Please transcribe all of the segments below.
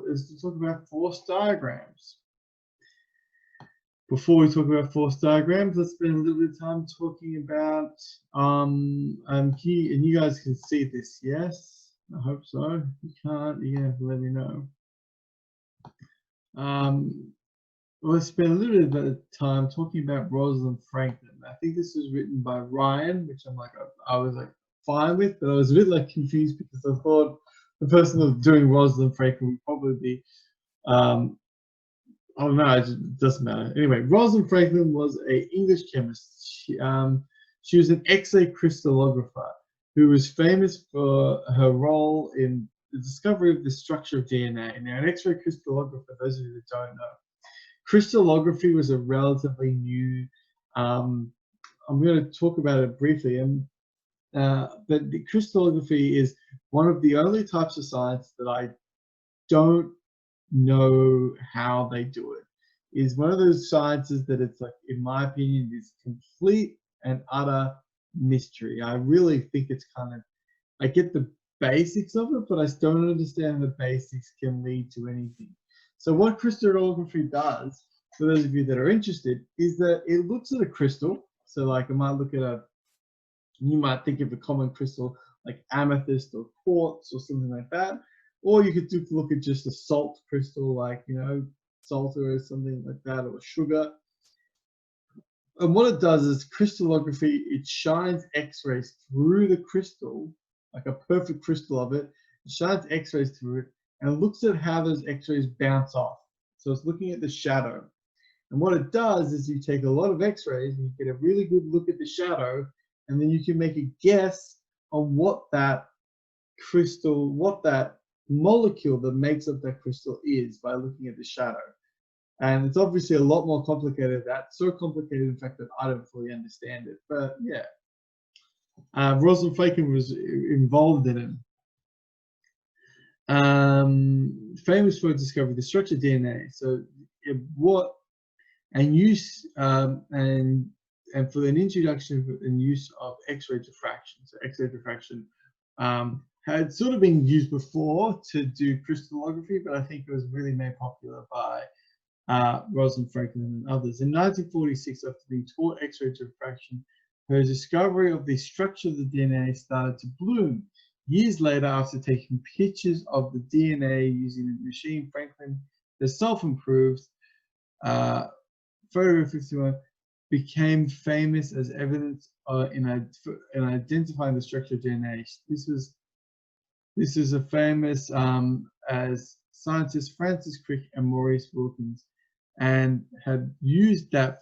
is to talk about force diagrams. Before we talk about force diagrams, let's spend a little bit of time talking about, and you guys can see this, yes? I hope so. If you can't, you're gonna have to let me know. Let's spend a little bit of time talking about Rosalind Franklin. I think this was written by Ryan, which I was like fine with, but I was a bit like confused because I thought the person that was doing Rosalind Franklin would probably be, oh no, it doesn't matter. Anyway, Rosalind Franklin was an English chemist. She was an X-ray crystallographer who was famous for her role in the discovery of the structure of DNA. Now, an X-ray crystallographer, those of you that don't know, crystallography was a relatively new. I'm going to talk about it briefly, but the crystallography is one of the only types of science that I don't know how they do it. Is one of those sciences that it's like, in my opinion, is complete and utter mystery. I really think it's kind of, I get the basics of it, but I don't understand the basics can lead to anything. So what crystallography does, for those of you that are interested, is that it looks at a crystal. So like you might think of a common crystal like amethyst or quartz or something like that. Or you could look at just a salt crystal like, salter or something like that, or sugar. And what it does is crystallography, it shines X-rays through the crystal, like a perfect crystal of it. It shines X-rays through it and looks at how those X-rays bounce off. So it's looking at the shadow. And what it does is you take a lot of X-rays and you get a really good look at the shadow, and then you can make a guess on what that crystal, what that molecule that makes up that crystal is by looking at the shadow. And it's obviously a lot more complicated than that. So complicated, in fact, that I don't fully understand it. But yeah, Rosalind Franklin was involved in it. Famous for discovering the structure of DNA. So and for an introduction and use of X-ray diffraction. So X-ray diffraction had sort of been used before to do crystallography, but I think it was really made popular by Rosalind Franklin and others. In 1946, after being taught X-ray diffraction, her discovery of the structure of the DNA started to bloom. Years later, after taking pictures of the DNA using a machine, Franklin herself improved. Photo 51 became famous as evidence in identifying the structure of DNA. This is a famous as scientists Francis Crick and Maurice Wilkins, and had used that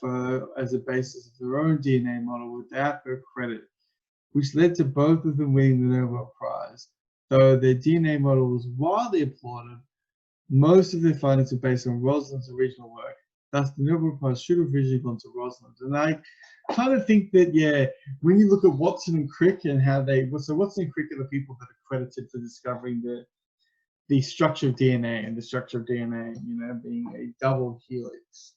as a basis of their own DNA model without her credit, which led to both of them winning the Nobel Prize. Though their DNA model was widely applauded, most of their findings were based on Rosalind's original work. Thus, the Nobel Prize should have originally gone to Rosalind. And I kind of think that, yeah, when you look at Watson and Crick and how so Watson and Crick are the people that are credited for discovering the structure of DNA, and the structure of DNA, being a double helix.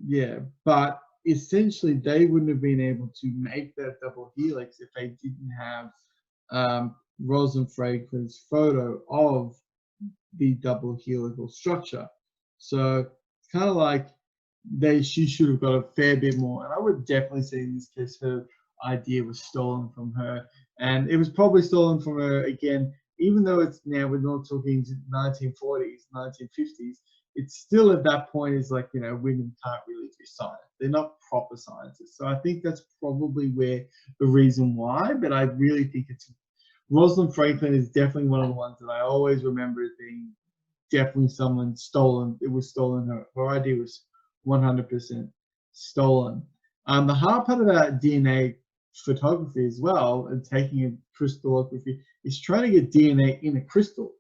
Yeah, but essentially they wouldn't have been able to make that double helix if they didn't have Rosalind Franklin's photo of the double helical structure. So it's kind of like she should have got a fair bit more. And I would definitely say in this case her idea was stolen from her, and it was probably stolen from her again, even though it's now, we're not talking 1940s, 1950s. It's still at that point is like, women can't really do science. They're not proper scientists. So I think that's probably where the reason why, but I really think Rosalind Franklin is definitely one of the ones that I always remember as being definitely someone stolen. It was stolen. Her idea was 100% stolen. The hard part about DNA photography as well, and taking a crystallography, is trying to get DNA in a crystal.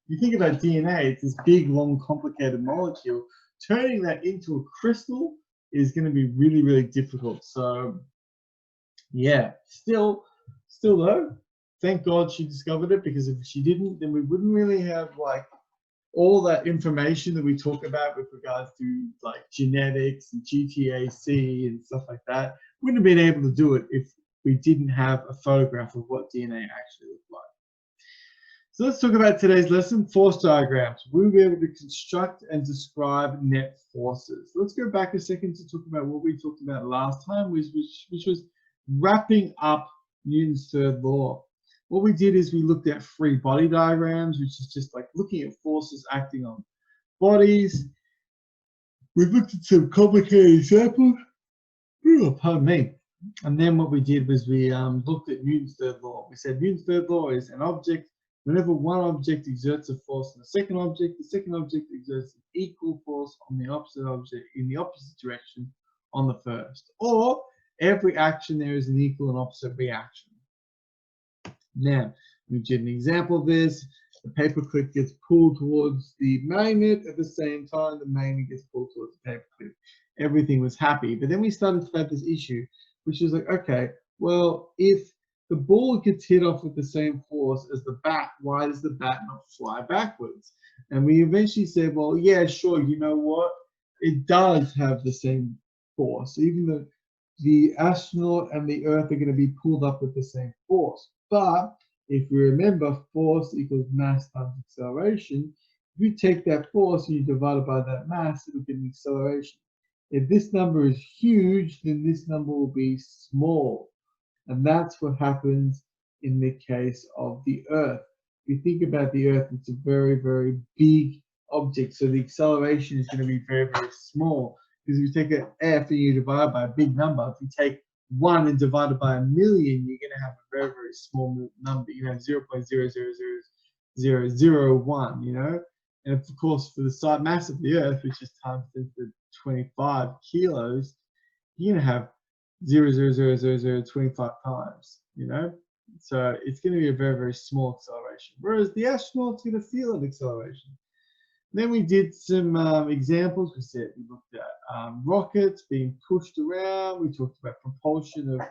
You think about DNA, it's this big, long, complicated molecule. Turning that into a crystal is going to be really, really difficult. So, yeah, still though, thank God she discovered it, because if she didn't, then we wouldn't really have like all that information that we talk about with regards to like genetics and GTAC and stuff like that. Wouldn't have been able to do it if we didn't have a photograph of what DNA actually looked like. So let's talk about today's lesson, force diagrams. We'll be able to construct and describe net forces. Let's go back a second to talk about what we talked about last time, which was wrapping up Newton's third law. What we did is we looked at free body diagrams, which is just like looking at forces acting on bodies. We looked at some complicated examples. Pardon me. And then what we did was we looked at Newton's third law. We said Newton's third law is an object. Whenever one object exerts a force on the second object exerts an equal force on the opposite object in the opposite direction on the first. Or every action there is an equal and opposite reaction. Now, we did an example of this. The paperclip gets pulled towards the magnet at the same time the magnet gets pulled towards the paperclip. Everything was happy. But then we started to have this issue, which is like, okay, well, if the ball gets hit off with the same force as the bat, why does the bat not fly backwards? And we eventually said, well, yeah, sure, you know what? It does have the same force. Even though the astronaut and the Earth are going to be pulled up with the same force. But if we remember, force equals mass times acceleration. If you take that force and you divide it by that mass, it'll give an acceleration. If this number is huge, then this number will be small. And that's what happens in the case of the Earth. If you think about the Earth, it's a very, very big object. So the acceleration is going to be very, very small. Because if you take an F and you divide by a big number, if you take 1 and divide it by 1,000,000, you're going to have a very, very small number. You have 0.0000001, you know? And of course, for the mass of the Earth, which is times 10 to the 25 kilos, you're going to have 0.0000025 times, you know? So it's going to be a very, very small acceleration. Whereas the astronaut's going to feel an acceleration. Then we did some examples. We looked at rockets being pushed around. We talked about propulsion of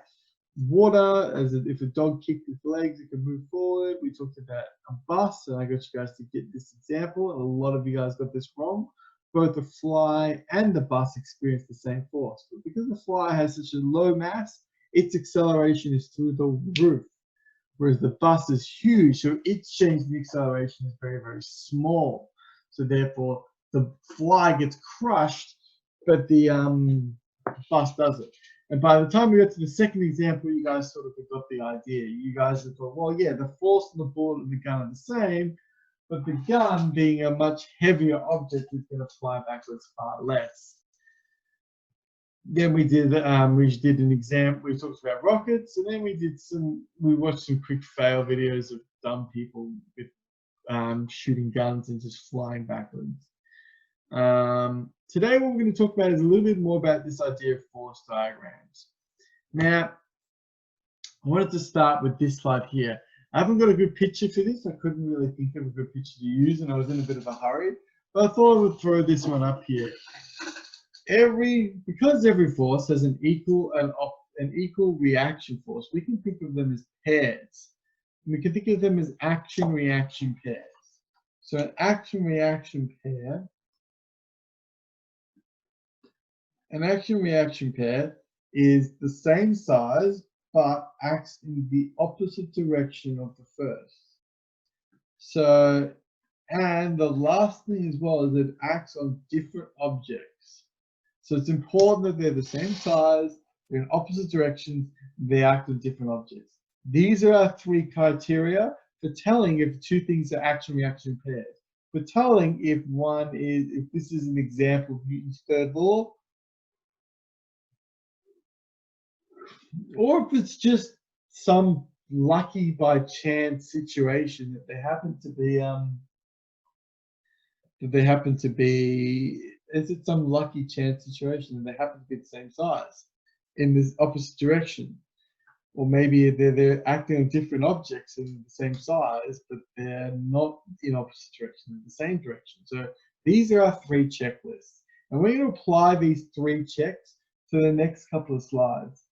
water, as if a dog kicked its legs, it could move forward. We talked about a bus, and I got you guys to get this example, and a lot of you guys got this wrong. Both the fly and the bus experience the same force. But because the fly has such a low mass, its acceleration is through the roof. Whereas the bus is huge, so its change in acceleration is very, very small. So therefore, the fly gets crushed, but the bus doesn't. And by the time we got to the second example, you guys sort of got the idea. You guys have thought, well, yeah, the force on the bullet and the gun are the same, but the gun, being a much heavier object, is going to fly backwards far less. Then we did an exam. We talked about rockets, and then we watched some quick fail videos of dumb people with shooting guns and just flying backwards. Today what we're going to talk about is a little bit more about this idea of force diagrams. Now, I wanted to start with this slide here. I haven't got a good picture for this. I couldn't really think of a good picture to use, and I was in a bit of a hurry. But I thought I would throw this one up here. Because every force has an equal reaction force, we can think of them as pairs. We can think of them as action-reaction pairs. So an action-reaction pair is the same size but acts in the opposite direction of the first. So, and the last thing as well is it acts on different objects. So it's important that they're the same size, they're in opposite directions, they act on different objects. These are our three criteria for telling if two things are action-reaction pairs. For telling if this is an example of Newton's third law, or if it's just some lucky by chance situation that they happen to be, is it some lucky chance situation that they happen to be the same size in this opposite direction? Or maybe they're acting on different objects in the same size, but they're not in opposite directions, in the same direction. So these are our three checklists. And we're going to apply these three checks to the next couple of slides.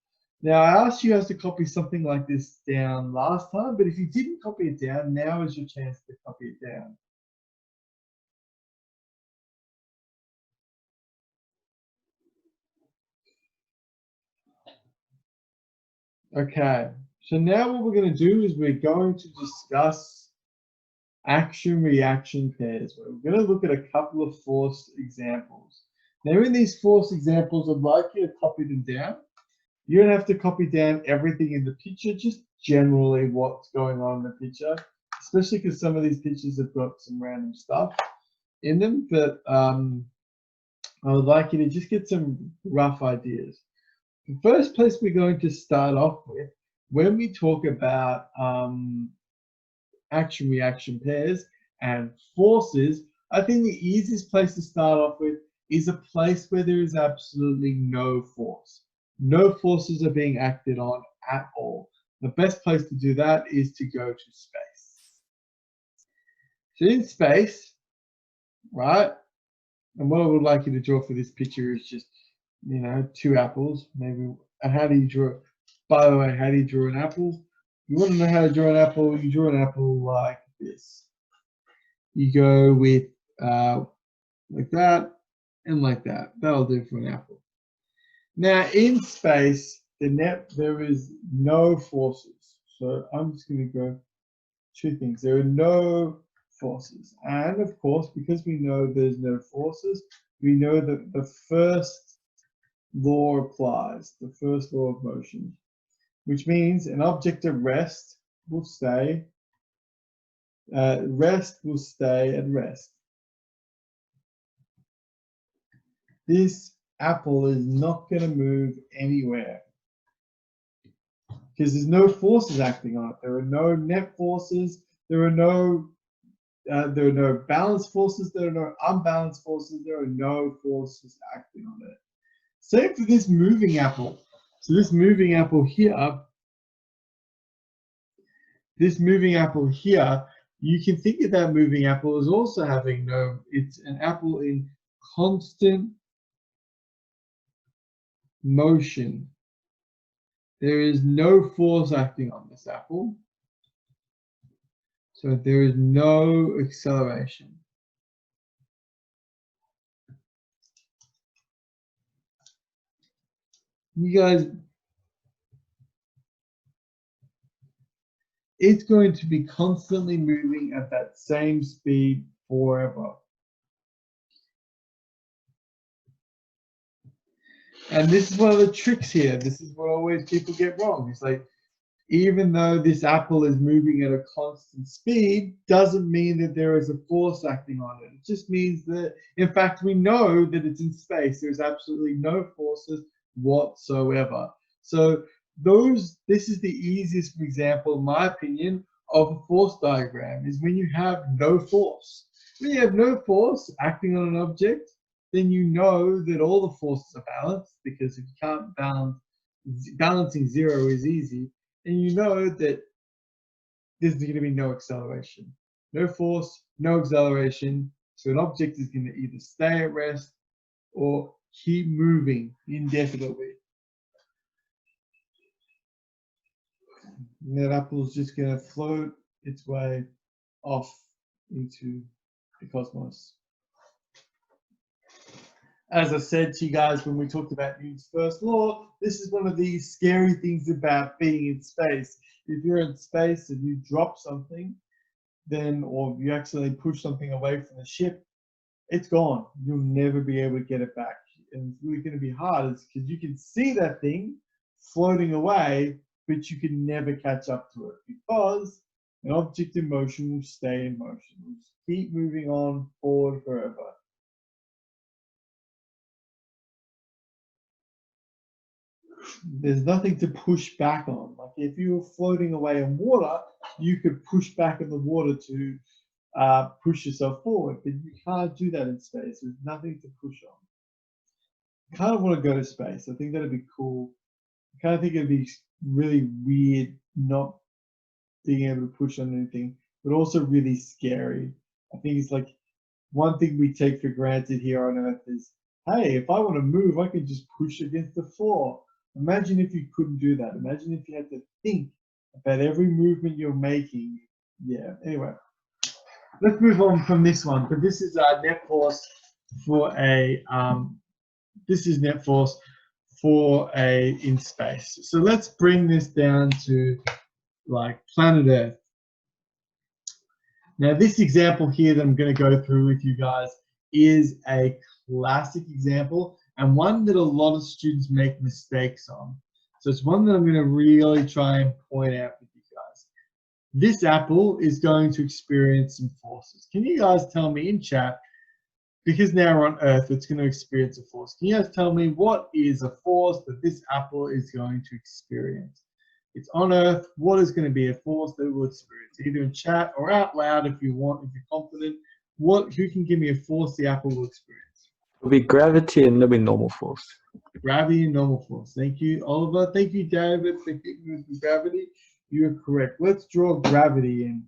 Now, I asked you guys to copy something like this down last time, but if you didn't copy it down, now is your chance to copy it down. Okay, so now what we're going to do is we're going to discuss action-reaction pairs. We're going to look at a couple of force examples. Now, in these force examples, I'd like you to copy them down. You don't have to copy down everything in the picture, just generally what's going on in the picture, especially because some of these pictures have got some random stuff in them. But I would like you to just get some rough ideas. The first place we're going to start off with, when we talk about action-reaction pairs and forces, I think the easiest place to start off with is a place where there is absolutely no force. No forces are being acted on at all. The best place to do that is to go to space. So in space, right, and what I would like you to draw for this picture is just, you know, two apples, maybe. And how do you draw? By the way, how do you draw an apple? You want to know how to draw an apple? You draw an apple like this. You go with like that and like that. That'll do for an apple. Now in space, there is no forces. So I'm just going to go two things. There are no forces, and of course, because we know there's no forces, we know that the first law applies, the first law of motion, which means an object at rest will stay. Rest will stay at rest. This apple is not going to move anywhere because there's no forces acting on it. There are no net forces. There are no balanced forces. There are no unbalanced forces. There are no forces acting on it. Same for this moving apple. So this moving apple here, you can think of that moving apple as also having no, it's an apple in constant motion. There is no force acting on this apple. So there is no acceleration. You guys, it's going to be constantly moving at that same speed forever. And this is one of the tricks here. This is what always people get wrong. It's like, even though this apple is moving at a constant speed, doesn't mean that there is a force acting on it. It just means that, in fact, we know that it's in space. There's absolutely no forces whatsoever. So this is the easiest example, in my opinion, of a force diagram, is when you have no force. When you have no force acting on an object, then you know that all the forces are balanced, because if you can't balance, balancing zero is easy, and you know that there's going to be no acceleration. No force, no acceleration, so an object is going to either stay at rest or keep moving indefinitely. And that apple is just going to float its way off into the cosmos. As I said to you guys when we talked about Newton's first law, this is one of the scary things about being in space. If you're in space and you drop something, or you accidentally push something away from the ship, it's gone. You'll never be able to get it back. And it's really going to be hard, because you can see that thing floating away, but you can never catch up to it, because an object in motion will stay in motion. It will just keep moving on forward forever. There's nothing to push back on. Like if you were floating away in water, you could push back in the water to push yourself forward, but you can't do that in space. There's nothing to push on. I kind of want to go to space. I think that'd be cool. I kind of think it'd be really weird not being able to push on anything, but also really scary. I think it's like one thing we take for granted here on Earth is, hey, if I want to move, I can just push against the floor. Imagine if you couldn't do that. Imagine if you had to think about every movement you're making. Yeah, anyway. Let's move on from this one. But this is net force for a in space. So let's bring this down to like planet Earth. Now, this example here that I'm going to go through with you guys is a classic example and one that a lot of students make mistakes on. So it's one that I'm going to really try and point out with you guys. This apple is going to experience some forces. Can you guys tell me in chat, because now we're on Earth, it's going to experience a force. Can you guys tell me what is a force that this apple is going to experience? It's on Earth. What is going to be a force that it will experience? Either in chat or out loud if you want, if you're confident. Who can give me a force the apple will experience? It'll be gravity and there'll be normal force. Gravity and normal force. Thank you, Oliver. Thank you, David, for hitting with gravity. You're correct. Let's draw gravity in.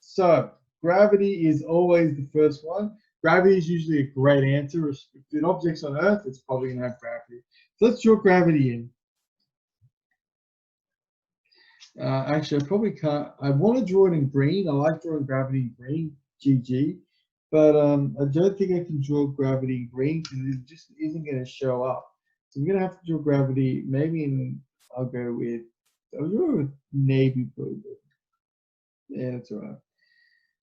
So gravity is always the first one. Gravity is usually a great answer. If an object's on Earth, it's probably going to have gravity. So let's draw gravity in. Actually, I probably can't. I want to draw it in green. I like drawing gravity in green, GG. But I don't think I can draw gravity in green because it just isn't going to show up. So I'm going to have to draw gravity maybe in, I'll go with navy blue. Yeah, that's all right.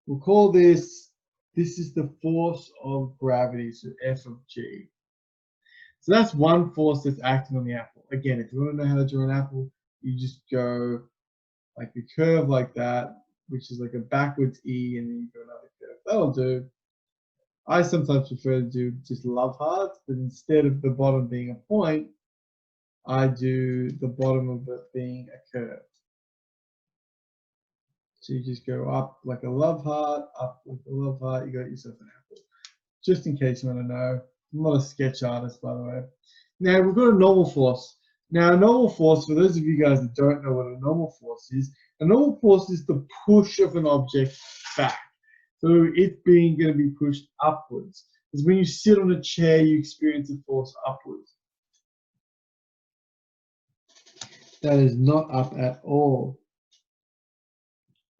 We'll call this is the force of gravity, so F of G. So that's one force that's acting on the apple. Again, if you want to know how to draw an apple, you just go like a curve like that, which is like a backwards E, and then you go another curve. That'll do. I sometimes prefer to do just love hearts, but instead of the bottom being a point, I do the bottom of it being a curve. So you just go up like a love heart, up like a love heart, you got yourself an apple. Just in case you want to know. I'm not a sketch artist, by the way. Now we've got a normal force. Now a normal force, for those of you guys that don't know what a normal force is, a normal force is the push of an object back. So it's going to be pushed upwards. Because when you sit on a chair, you experience a force upwards. That is not up at all.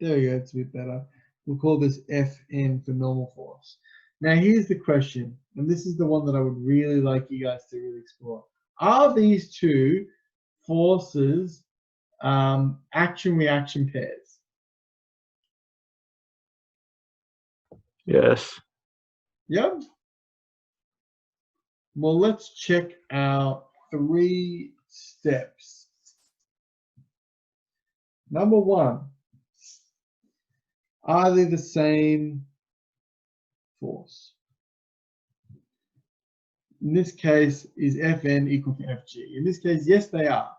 There we go, it's a bit better. We'll call this Fn for normal force. Now here's the question, and this is the one that I would really like you guys to really explore. Are these two forces action-reaction pairs? Yes. Yep. Well, let's check our 3 steps. Number 1, are they the same force? In this case, is Fn equal to Fg? In this case, yes, they are.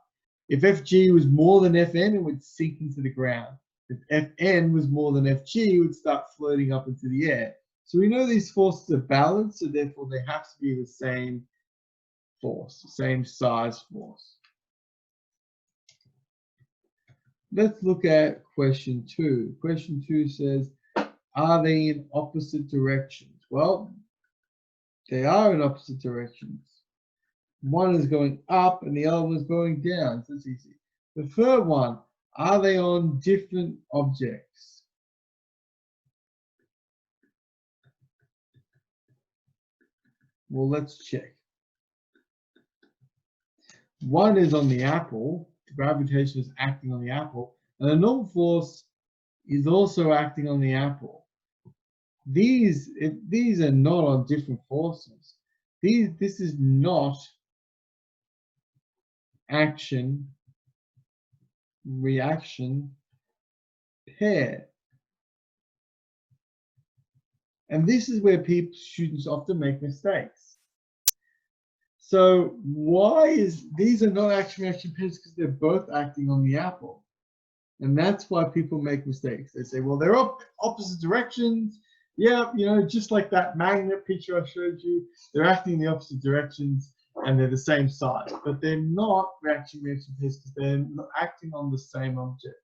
If Fg was more than Fn, it would sink into the ground. If Fn was more than Fg, it would start floating up into the air. So we know these forces are balanced, so therefore they have to be the same force, the same size force. Let's look at question 2. Question 2 says, are they in opposite directions? Well, they are in opposite directions. One is going up and the other one is going down. So it's easy. The third one, are they on different objects? Well, let's check. One is on the apple. Gravitation is acting on the apple. And the normal force is also acting on the apple. These are not on different forces. This is not action reaction pair. And this is where students often make mistakes. So these are not action reaction pairs? Because they're both acting on the apple. And that's why people make mistakes. They say, well, they're opposite directions. Yeah, you know, just like that magnet picture I showed you, they're acting in the opposite directions and they're the same size, but they're not reaction pairs because they're not acting on the same object.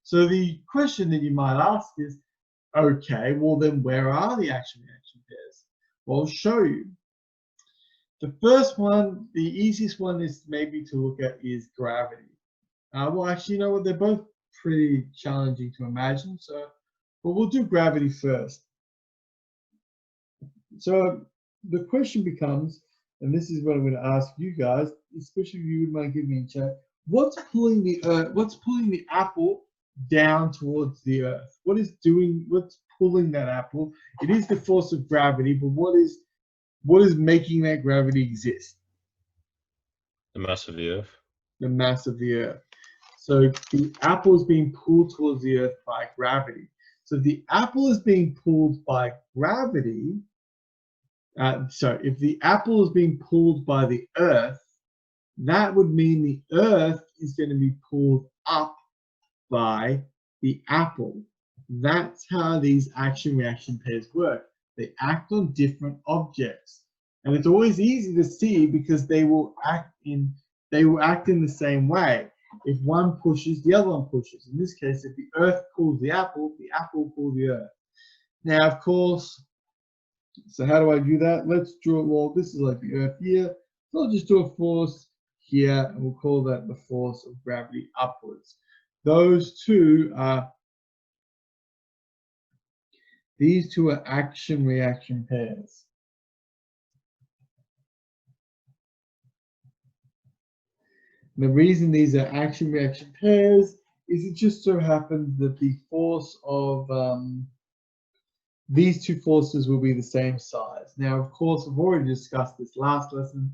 So the question that you might ask is, okay, well then where are the action reaction pairs? Well, I'll show you. The first one, the easiest one is maybe to look at is gravity. Well, actually, you know what? They're both pretty challenging to imagine. But we'll do gravity first. So the question becomes, and this is what I'm going to ask you guys, especially if you would mind giving me a chat. What's pulling the apple down towards the earth? What's pulling that apple. It is the force of gravity, but what is making that gravity exist? The mass of the Earth. The mass of the Earth. So the apple is being pulled towards the Earth by gravity. So if the apple is being pulled by gravity, if the apple is being pulled by the Earth, that would mean the Earth is going to be pulled up by the apple. That's how these action-reaction pairs work. They act on different objects. And it's always easy to see because they will act in the same way. If one pushes, the other one pushes. In this case, if the Earth pulls the apple pulls the Earth. Now, of course, so how do I do that? Let's draw, well, this is like the Earth here. So I'll just do a force here, and we'll call that the force of gravity upwards. These two are action-reaction pairs. And the reason these are action-reaction pairs is it just so happens that the force of these two forces will be the same size. Now, of course, I've already discussed this last lesson.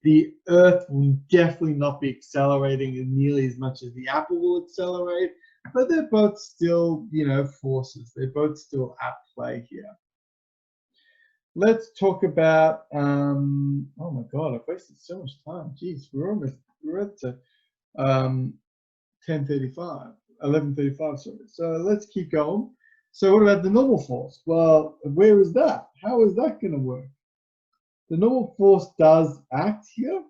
The Earth will definitely not be accelerating nearly as much as the apple will accelerate, but they're both still, forces. They're both still at play here. Let's talk about, oh my God, I've wasted so much time. Jeez, we're at 11:35, sorry. So let's keep going. So what about the normal force? Well, where is that? How is that going to work? The normal force does act here.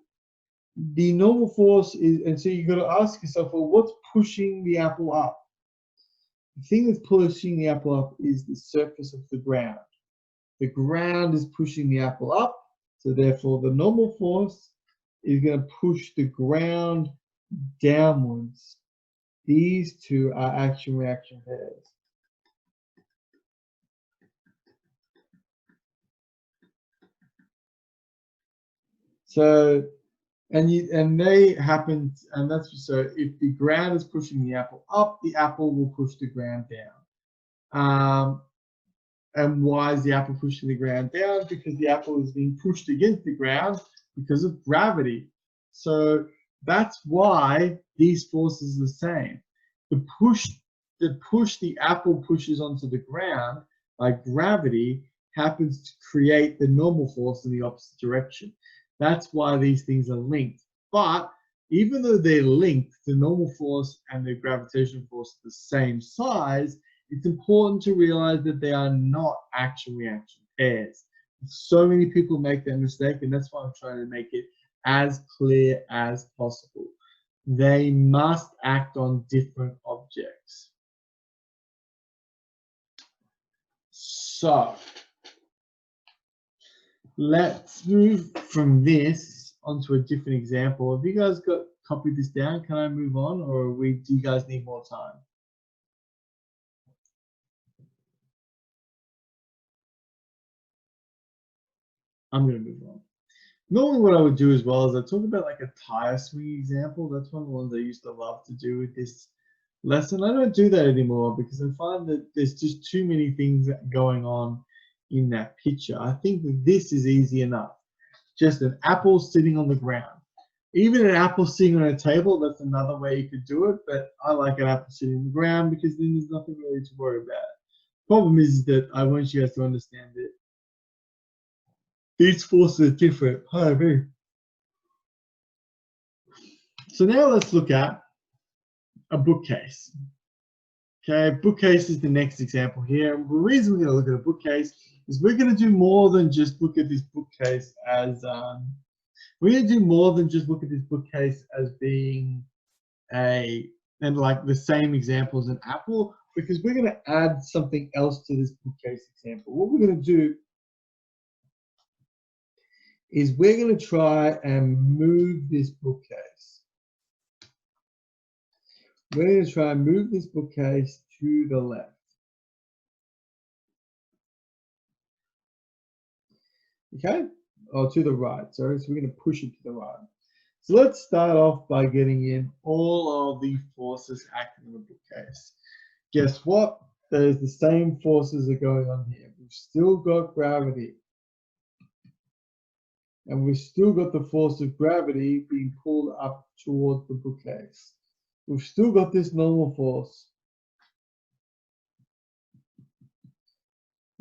The normal force is, and so you've got to ask yourself, well, what's pushing the apple up? The thing that's pushing the apple up is the surface of the ground. The ground is pushing the apple up, so therefore the normal force is going to push the ground downwards. These two are action-reaction pairs. So, and they happen, and that's so if the ground is pushing the apple up, the apple will push the ground down. And why is the apple pushing the ground down? Because the apple is being pushed against the ground because of gravity. So that's why these forces are the same. The push the apple pushes onto the ground by gravity happens to create the normal force in the opposite direction. That's why these things are linked. But even though they're linked, the normal force and the gravitational force are the same size, it's important to realize that they are not action-reaction pairs. So many people make that mistake, and that's why I'm trying to make it as clear as possible. They must act on different objects. So let's move from this onto a different example. Have you guys copied this down? Can I move on, or do you guys need more time? I'm going to move on. Normally what I would do as well is I talk about like a tire swing example. That's one of the ones I used to love to do with this lesson. I don't do that anymore because I find that there's just too many things going on in that picture. I think that this is easy enough. Just an apple sitting on the ground. Even an apple sitting on a table, that's another way you could do it, but I like an apple sitting on the ground because then there's nothing really to worry about. Problem is that I want you guys to understand it. These forces are different. So now let's look at a bookcase. Okay, bookcase is the next example here. The reason we're going to look at a bookcase is we're going to do more than just look at this bookcase as being like the same example as an apple, because we're going to add something else to this bookcase example. What we're going to do is we're going to try and move this bookcase. We're going to try and move this bookcase to the left. Okay? Or to the right, sorry. So we're going to push it to the right. So let's start off by getting in all of the forces acting on the bookcase. Guess what? there's the same forces are going on here. We've still got gravity. And we've still got the force of gravity being pulled up towards the bookcase. We've still got this normal force.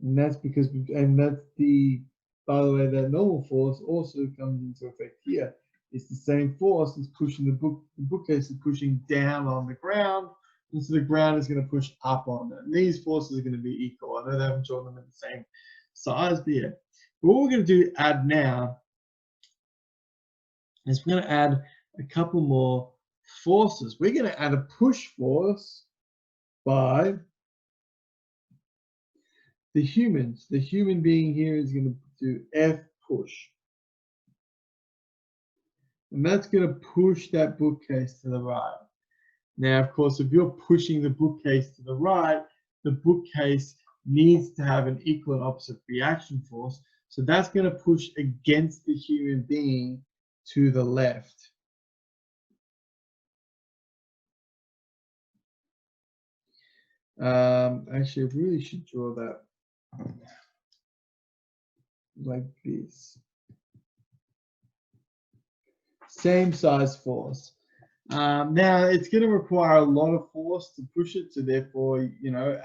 And that's because, by the way, that normal force also comes into effect here. It's the same force that's pushing the bookcase is pushing down on the ground, and so the ground is going to push up on it. And these forces are going to be equal. I know they haven't drawn them at the same size, but yeah. But what we're going to do add now is we're going to add a couple more forces. We're going to add a push force by the humans. The human being here is going to do F push. And that's going to push that bookcase to the right. Now, of course, if you're pushing the bookcase to the right, the bookcase needs to have an equal and opposite reaction force. So that's going to push against the human being to the left. Actually, I really should draw that like this. Same size force. Now it's going to require a lot of force to push it. So therefore, you know,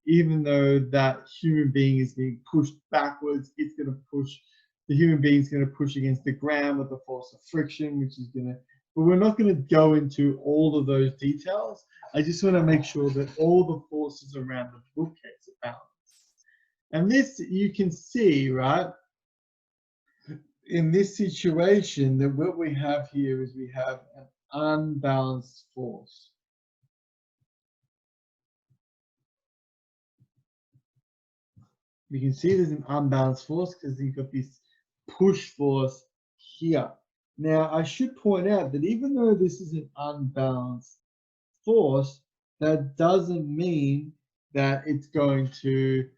even though that human being is being pushed backwards, it's going to push. The human being is going to push against the ground with the force of friction, which is going to. But we're not going to go into all of those details. I just want to make sure that all the forces around the bookcase are balanced. And this you can see, right? In this situation, that what we have here is we have an unbalanced force. You can see there's an unbalanced force because you've got this push force here. Now, I should point out that even though this is an unbalanced force, that doesn't mean that it's going to,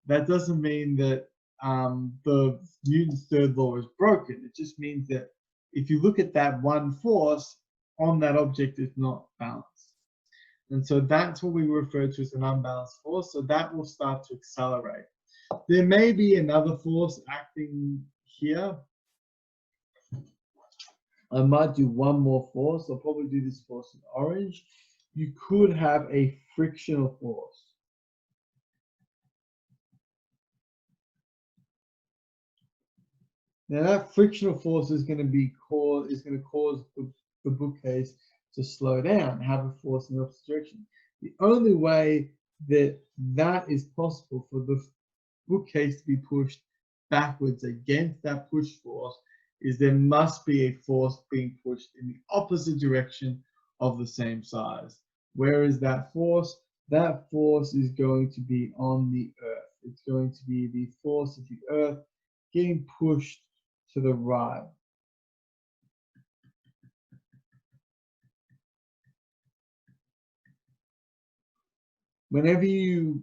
that doesn't mean that the Newton's third law is broken. It just means that if you look at that one force on that object, it's not balanced. And so that's what we refer to as an unbalanced force. So that will start to accelerate. There may be another force acting here. I might do one more force. I'll probably do this force in orange. You could have a frictional force. Now that frictional force is going to cause the bookcase to slow down, have a force in the opposite direction. The only way that that is possible for the bookcase to be pushed backwards against that push force is there must be a force being pushed in the opposite direction of the same size. Where is that force? That force is going to be on the Earth. It's going to be the force of the Earth getting pushed to the right. Whenever you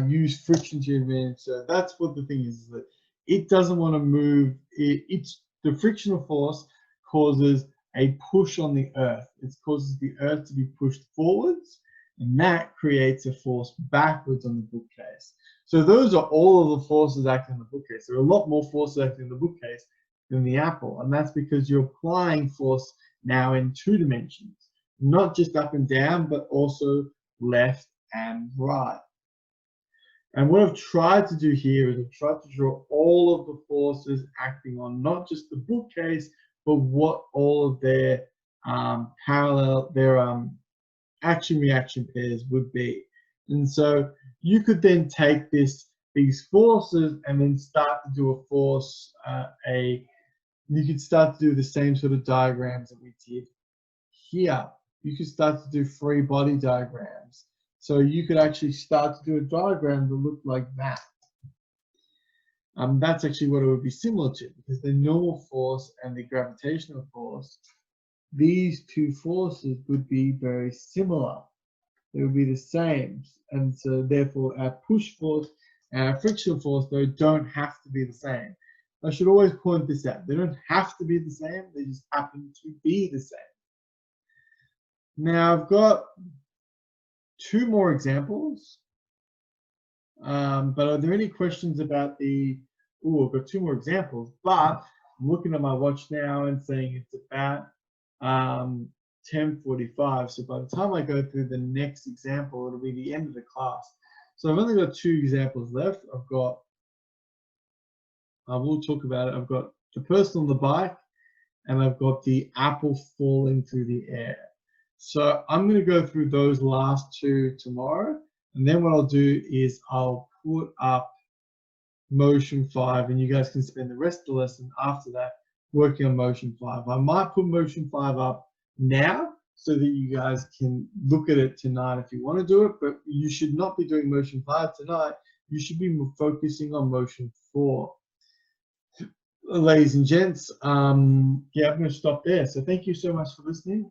use friction to your advantage, so that's what the thing is that it doesn't want to move. The frictional force causes a push on the Earth. It causes the Earth to be pushed forwards, and that creates a force backwards on the bookcase. So those are all of the forces acting on the bookcase. There are a lot more forces acting on the bookcase than the apple, and that's because you're applying force now in 2 dimensions, not just up and down, but also left and right. And what I've tried to do here is I've tried to draw all of the forces acting on not just the bookcase, but what all of their action-reaction pairs would be. And so you could then take these forces and then start to do a force, you could start to do the same sort of diagrams that we did here. You could start to do free body diagrams. So you could actually start to do a diagram that looked like that. That's actually what it would be similar to, because the normal force and the gravitational force, these 2 forces would be very similar. They would be the same. And so therefore our push force and our frictional force, though, don't have to be the same. I should always point this out. They don't have to be the same. They just happen to be the same. Now I've got 2 more examples. But are there any questions about the? Oh, I've got 2 more examples, but I'm looking at my watch now and saying it's about 10:45. So by the time I go through the next example, it'll be the end of the class. So I've only got 2 examples left. I will talk about it. I've got the person on the bike, and I've got the apple falling through the air. So I'm going to go through those last 2 tomorrow, and then what I'll do is I'll put up motion 5, and you guys can spend the rest of the lesson after that working on motion 5. I might put motion 5 up now so that you guys can look at it tonight if you want to do it, but you should not be doing motion 5 tonight. You should be focusing on motion 4. Ladies and gents, yeah, I'm going to stop there. So thank you so much for listening.